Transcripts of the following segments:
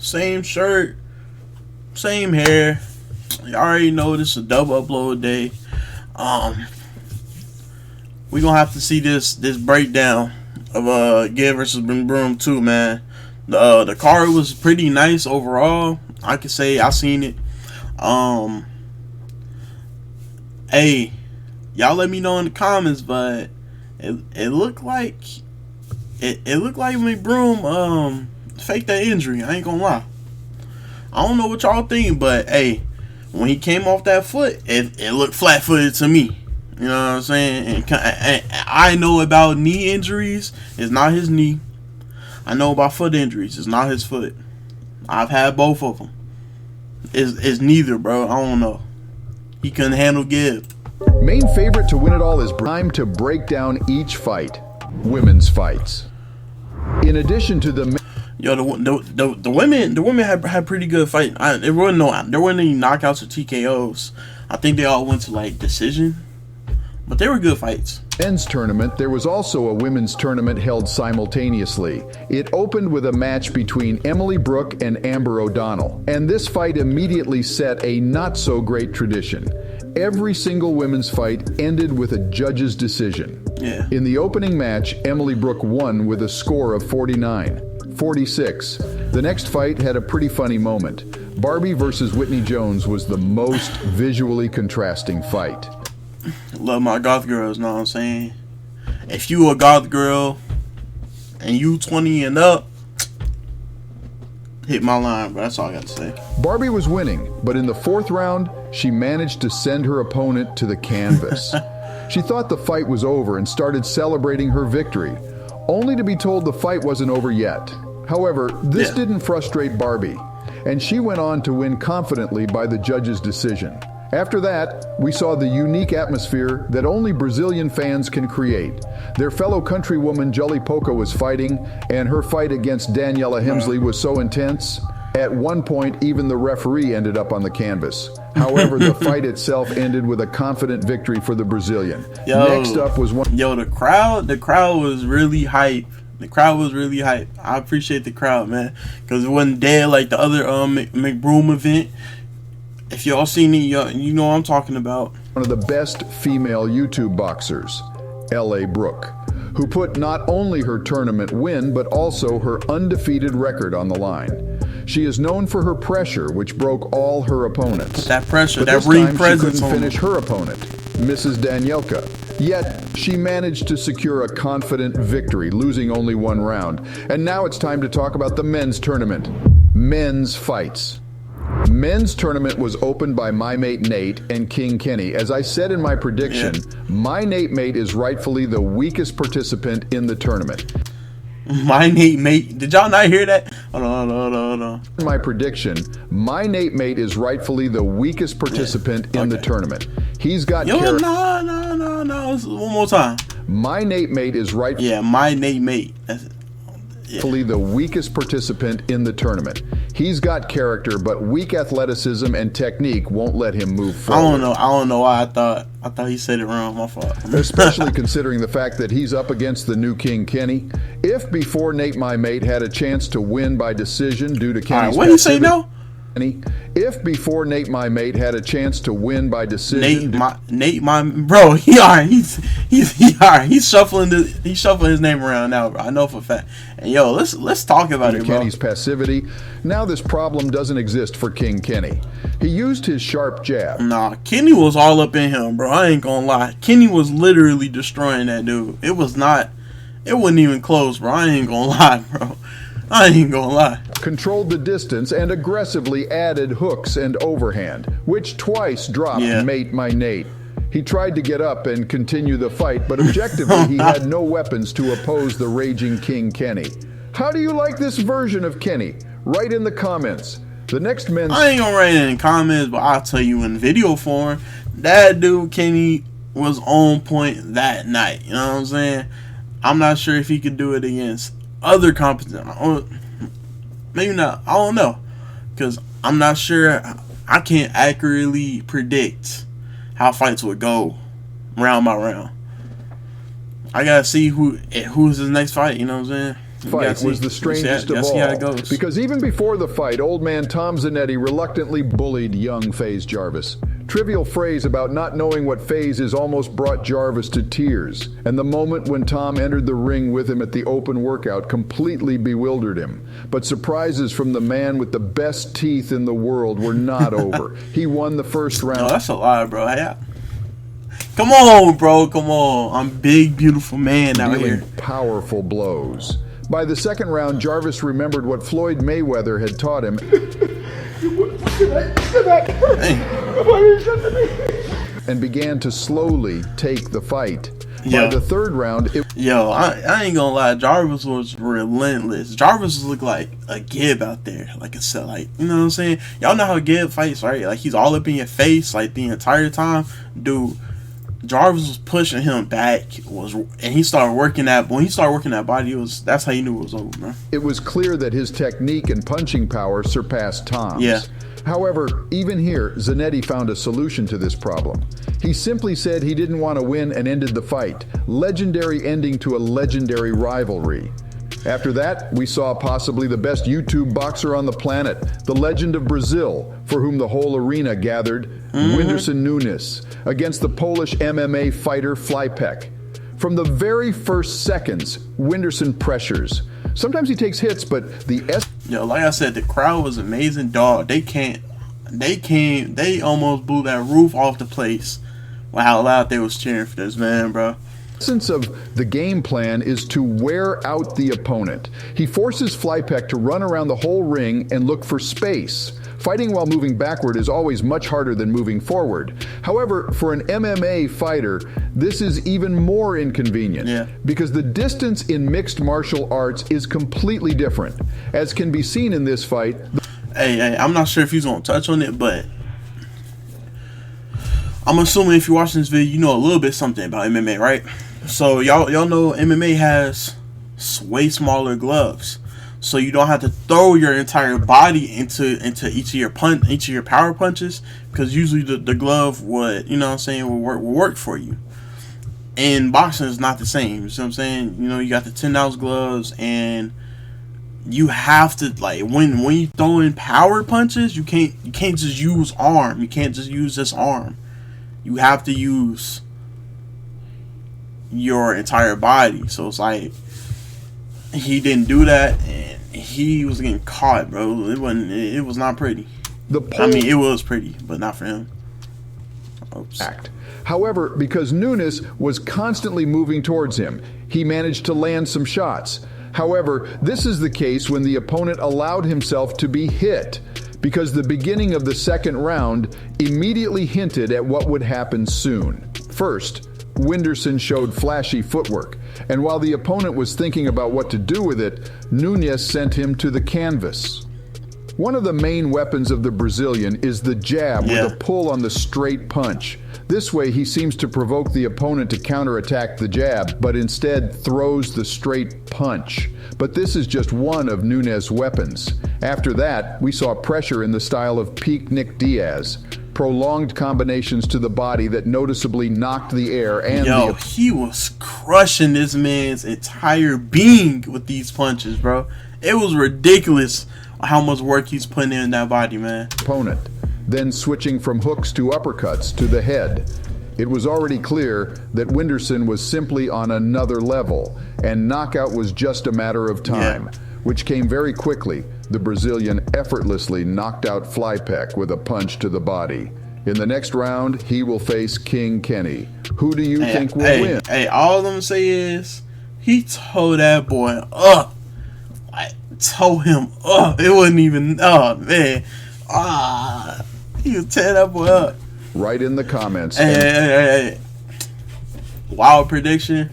same shirt, same hair. You already know this is a double upload day. We gonna have to see this breakdown of Gib versus Mcbroom 2, man. The card was pretty nice overall. I could say I seen it. Hey, y'all let me know in the comments, but it looked like Mcbroom faked that injury. I ain't gonna lie. I don't know what y'all think, but hey, when he came off that foot, it looked flat-footed to me. You know what I'm saying? And I know about knee injuries. It's not his knee. I know about foot injuries. It's not his foot. I've had both of them. It's neither, bro. I don't know. He couldn't handle Gib. Main favorite to win it all is time to break down each fight. Women's fights. In addition to the women had pretty good fight. There weren't any knockouts or TKOs. I think they all went to like decision. But they were good fights. Men's tournament, there was also a women's tournament held simultaneously. It opened with a match between Emily Brooke and Amber O'Donnell, and this fight immediately set a not-so-great tradition. Every single women's fight ended with a judge's decision. Yeah. In the opening match, Emily Brooke won with a score of 49-46. The next fight had a pretty funny moment. Barbie versus Whitney Jones was the most visually contrasting fight. Love my goth girls, know what I'm saying? If you a goth girl and you 20 and up, hit my line, bro. That's all I got to say. Barbie was winning, but in the fourth round, she managed to send her opponent to the canvas. She thought the fight was over and started celebrating her victory, only to be told the fight wasn't over yet. However, this didn't frustrate Barbie, and she went on to win confidently by the judge's decision. After that, we saw the unique atmosphere that only Brazilian fans can create. Their fellow countrywoman Jolly Poca was fighting, and her fight against Daniela Hemsley was so intense. At one point, even the referee ended up on the canvas. However, the fight itself ended with a confident victory for the Brazilian. Next up was one. The crowd was really hype. The crowd was really hype. I appreciate the crowd, man, because it wasn't dead like the other Mcbroom event. If y'all seen it, you know what I'm talking about. One of the best female YouTube boxers, L.A. Brooke, who put not only her tournament win, but also her undefeated record on the line. She is known for her pressure, which broke all her opponents. That pressure, but that ring presence. She couldn't finish her opponent, Mrs. Danielka. Yet, she managed to secure a confident victory, losing only one round. And now it's time to talk about the men's tournament. Men's fights. Men's tournament was opened by my mate Nate and King Kenny. As I said in my prediction, my Nate mate is rightfully the weakest participant in the tournament. My Nate mate, did y'all not hear that? Hold on. In my prediction, my Nate mate is rightfully the weakest participant in the tournament. He's got no. One more time. My Nate mate is my Nate mate. The weakest participant in the tournament. He's got character, but weak athleticism and technique won't let him move forward. I don't know why I thought he said it wrong. My fault. Especially considering the fact that he's up against the new King Kenny. If before Nate my mate had a chance to win by decision due to Kenny's what did he say now? If before Nate my mate had a chance to win by decision, Nate my bro, he's shuffling his name around now, bro. I know for a fact. And yo, let's talk about it, bro. Kenny's passivity. Now this problem doesn't exist for King Kenny. He used his sharp jab. Nah, Kenny was all up in him, bro. I ain't gonna lie. Kenny was literally destroying that dude. It wasn't even close, bro. I ain't gonna lie, bro. I ain't gonna lie. Controlled the distance and aggressively added hooks and overhand, which twice dropped mate my Nate. He tried to get up and continue the fight, but objectively he had no weapons to oppose the raging King Kenny. How do you like this version of Kenny? Write in the comments. The next men's... I ain't gonna write it in the comments, but I'll tell you in video form, that dude Kenny was on point that night. You know what I'm saying? I'm not sure if he could do it against other competition. Maybe not. I don't know, because I'm not sure. I can't accurately predict how fights would go round by round. I gotta see who's his next fight. You know what I'm saying? fight was the strangest of all, because even before the fight, old man Tom Zanetti reluctantly bullied young FaZe Jarvis. Trivial phrase about not knowing what FaZe is almost brought Jarvis to tears, and the moment when Tom entered the ring with him at the open workout completely bewildered him. But surprises from the man with the best teeth in the world were not over. He won the first round. No, that's a lot, bro. Yeah. Come on, bro. Come on. I'm big, beautiful man out here. Powerful blows. By the second round, Jarvis remembered what Floyd Mayweather had taught him. And began to slowly take the fight. By the third round, I ain't gonna lie, Jarvis was relentless. Jarvis looked like a Gib out there, like a set, like, you know what I'm saying? Y'all know how Gib fights, right? Like, he's all up in your face, like, the entire time. Dude, Jarvis was pushing him back, and he started working that. When he started working that body, that's how you knew it was over, man. It was clear that his technique and punching power surpassed Tom's. Yeah. However, even here, Zanetti found a solution to this problem. He simply said he didn't want to win and ended the fight. Legendary ending to a legendary rivalry. After that, we saw possibly the best YouTube boxer on the planet, the legend of Brazil, for whom the whole arena gathered, Whindersson Nunes, against the Polish MMA fighter Flypek. From the very first seconds, Whindersson pressures. Sometimes he takes hits, but like I said, the crowd was amazing, dog. They almost blew that roof off the place with how loud they was cheering for this man, bro. The essence of the game plan is to wear out the opponent. He forces Flypek to run around the whole ring and look for space. Fighting while moving backward is always much harder than moving forward. However, for an MMA fighter, this is even more inconvenient because the distance in mixed martial arts is completely different. As can be seen in this fight. Hey, I'm not sure if he's going to touch on it, but I'm assuming if you're watching this video, you know a little bit something about MMA, right? So y'all know MMA has way smaller gloves. So you don't have to throw your entire body into each of your power punches, because usually the glove would, you know what I'm saying, will work for you. And boxing is not the same. You know what I'm saying? You know, you got the 10-ounce gloves, and you have to, like, when you throw in power punches, you can't just use arm. You can't just use this arm. You have to use your entire body. So it's like he didn't do that, and he was getting caught, bro. It was not pretty. I mean, it was pretty, but not for him. Oops. However, because Nunes was constantly moving towards him, he managed to land some shots. However, this is the case when the opponent allowed himself to be hit, because the beginning of the second round immediately hinted at what would happen soon. First, Whindersson showed flashy footwork, and while the opponent was thinking about what to do with it, Nunes sent him to the canvas. One of the main weapons of the Brazilian is the jab with a pull on the straight punch. This way he seems to provoke the opponent to counterattack the jab, but instead throws the straight punch. But this is just one of Nunes' weapons. After that, we saw pressure in the style of peak Nick Diaz. Prolonged combinations to the body that noticeably knocked the air and he was crushing this man's entire being with these punches, bro. It was ridiculous how much work he's putting in that body, man. Opponent, then switching from hooks to uppercuts to the head. It was already clear that Whindersson was simply on another level, and knockout was just a matter of time, which came very quickly. The Brazilian effortlessly knocked out Flypek with a punch to the body. In the next round, he will face King Kenny. Who do you think will win? Hey, all I'm gonna say is he tore that boy up. I tore him up. It wasn't even, oh man. He was tearing that boy up. Right in the comments. Hey. Wild prediction.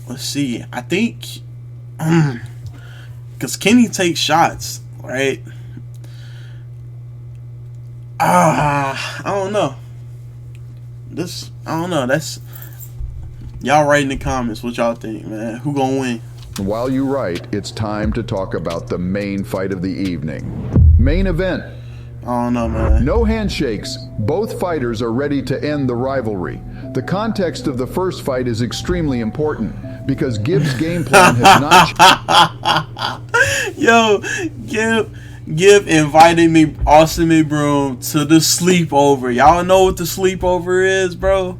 Let's see. I think because Kenny takes shots, right? I don't know. I don't know. That's y'all write in the comments what y'all think, man. Who gonna win? While you write, it's time to talk about the main fight of the evening. Main event. I don't know, man. No handshakes. Both fighters are ready to end the rivalry. The context of the first fight is extremely important because Gibb's game plan has not Yo, Gib invited me, Austin Mcbroom, to the sleepover. Y'all know what the sleepover is, bro?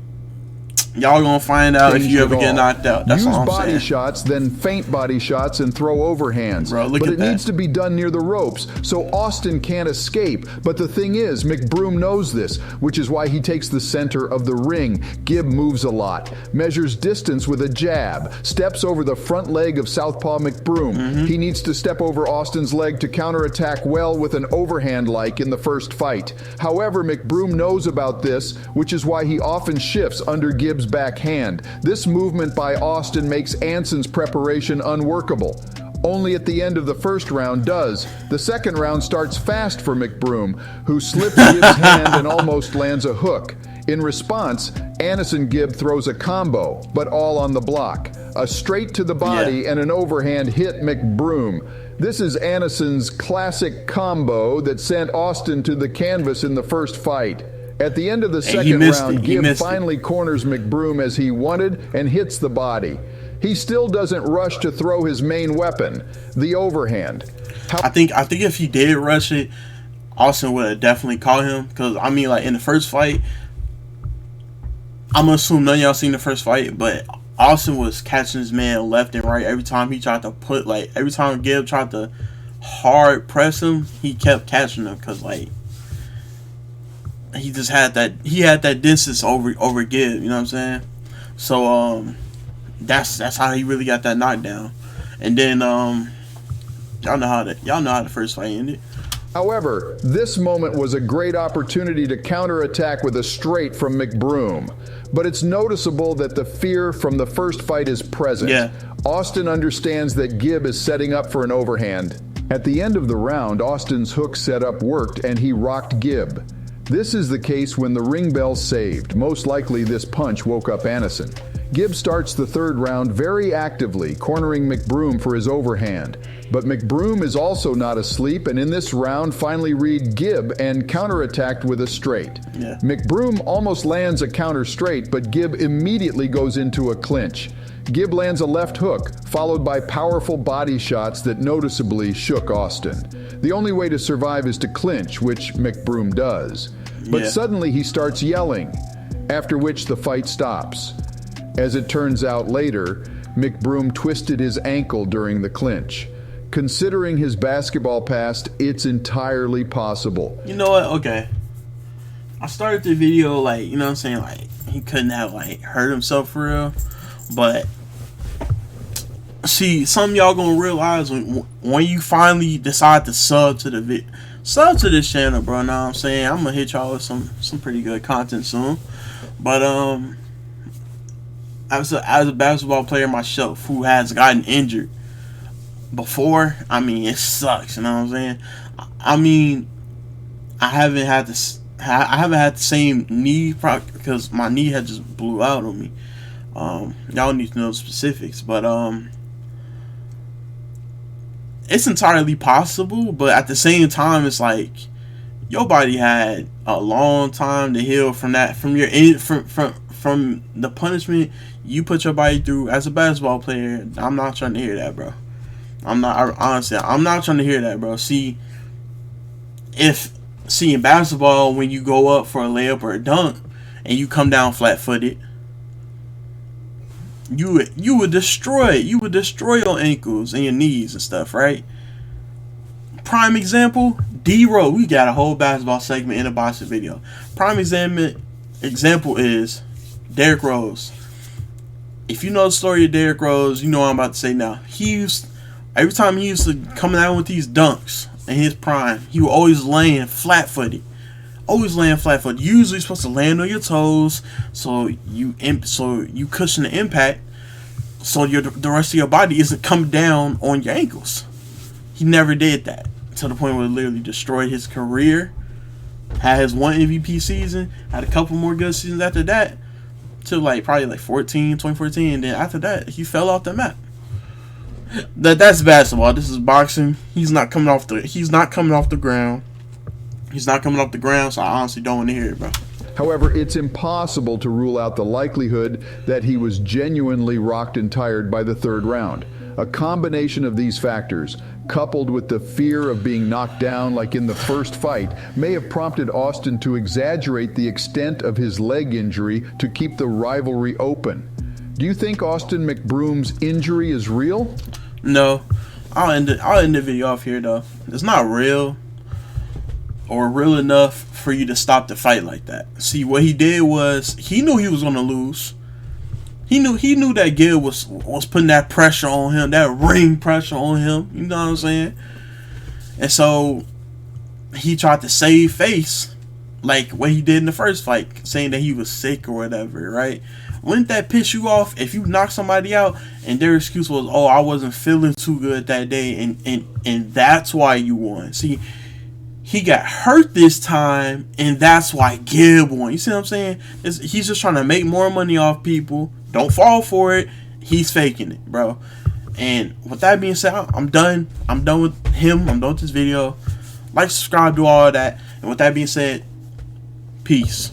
Y'all gonna find out if you ever get knocked out. That's Use all I'm body saying. shots, then feint body shots and throw overhands. Bro, look but at it that. needs to be done near the ropes, so Austin can't escape. But the thing is, Mcbroom knows this, which is why he takes the center of the ring. Gib moves a lot, measures distance with a jab, steps over the front leg of Southpaw Mcbroom. He needs to step over Austin's leg to counterattack well with an overhand like in the first fight. However, Mcbroom knows about this, which is why he often shifts under Gib's backhand. This movement by Austin makes Anson's preparation unworkable. Only at the end of the first round does. The second round starts fast for Mcbroom, who slips Gib's hand and almost lands a hook. In response, AnesonGib throws a combo, but all on the block. A straight to the body and an overhand hit Mcbroom. This is Aneson's classic combo that sent Austin to the canvas in the first fight. At the end of the second round, Gib finally corners Mcbroom as he wanted and hits the body. He still doesn't rush to throw his main weapon, the overhand. I think if he did rush it, Austin would have definitely caught him. Because, I mean, like, in the first fight, I'm going to assume none of y'all seen the first fight, but Austin was catching his man left and right every time he tried to every time Gib tried to hard press him, he kept catching him because, like, he just had that distance over Gib, you know what I'm saying? So that's how he really got that knockdown. And then y'all know how the first fight ended. However, this moment was a great opportunity to counterattack with a straight from Mcbroom. But it's noticeable that the fear from the first fight is present. Yeah. Austin understands that Gib is setting up for an overhand. At the end of the round, Austin's hook setup worked and he rocked Gib. This is the case when the ring bell saved. Most likely this punch woke up Aneson. Gib starts the third round very actively, cornering Mcbroom for his overhand. But Mcbroom is also not asleep, and in this round finally read Gib and counterattacked with a straight. Yeah. Mcbroom almost lands a counter straight, but Gib immediately goes into a clinch. Gib lands a left hook, followed by powerful body shots that noticeably shook Austin. The only way to survive is to clinch, which Mcbroom does. But suddenly he starts yelling, after which the fight stops. As it turns out later, Mcbroom twisted his ankle during the clinch. Considering his basketball past, it's entirely possible. You know what? Okay. I started the video like, you know what I'm saying, like he couldn't have like hurt himself for real. But see, some of y'all gonna realize when you finally decide to sub to this channel, bro. Know what I'm saying? I'm gonna hit y'all with some pretty good content soon. But as a basketball player myself who has gotten injured before, I mean, it sucks, you know what I'm saying? I mean, I haven't had the same knee because my knee had just blew out on me. Y'all need to know the specifics, but it's entirely possible, but at the same time, it's like your body had a long time to heal from that, from the punishment you put your body through as a basketball player. I'm not trying to hear that, bro. Honestly, I'm not trying to hear that, bro. See, in basketball, when you go up for a layup or a dunk and you come down flat-footed, you would destroy your ankles and your knees and stuff, right? Prime example, D-Rose. We got a whole basketball segment in a boxing video. Prime example is Derrick Rose. If you know the story of Derrick Rose, you know what I'm about to say now. Every time he used to come out with these dunks in his prime, he would always land flat-footed. Usually supposed to land on your toes, so you cushion the impact, so the rest of your body isn't coming down on your ankles. He never did that, to the point where it literally destroyed his career. Had his one MVP season, had a couple more good seasons after that, till probably 2014, and then after that he fell off the map. That's basketball. This is boxing. He's not coming off the ground. So I honestly don't want to hear it, bro. However, it's impossible to rule out the likelihood that he was genuinely rocked and tired by the third round. A combination of these factors, coupled with the fear of being knocked down like in the first fight, may have prompted Austin to exaggerate the extent of his leg injury to keep the rivalry open. Do you think Austin Mcbroom's injury is real? No. I'll end the video off here though. It's not real or real enough for you to stop the fight like that. See, what he did was he knew he was gonna lose. He knew that Gib was putting that pressure on him, that ring pressure on him. You know what I'm saying? And so he tried to save face, like what he did in the first fight, saying that he was sick or whatever, right? Wouldn't that piss you off if you knock somebody out and their excuse was, "Oh, I wasn't feeling too good that day," and that's why you won? See, he got hurt this time, and that's why Gib won. You see what I'm saying? He's just trying to make more money off people. Don't fall for it. He's faking it, bro. And with that being said, I'm done. I'm done with him. I'm done with this video. Like, subscribe, do all of that. And with that being said, peace.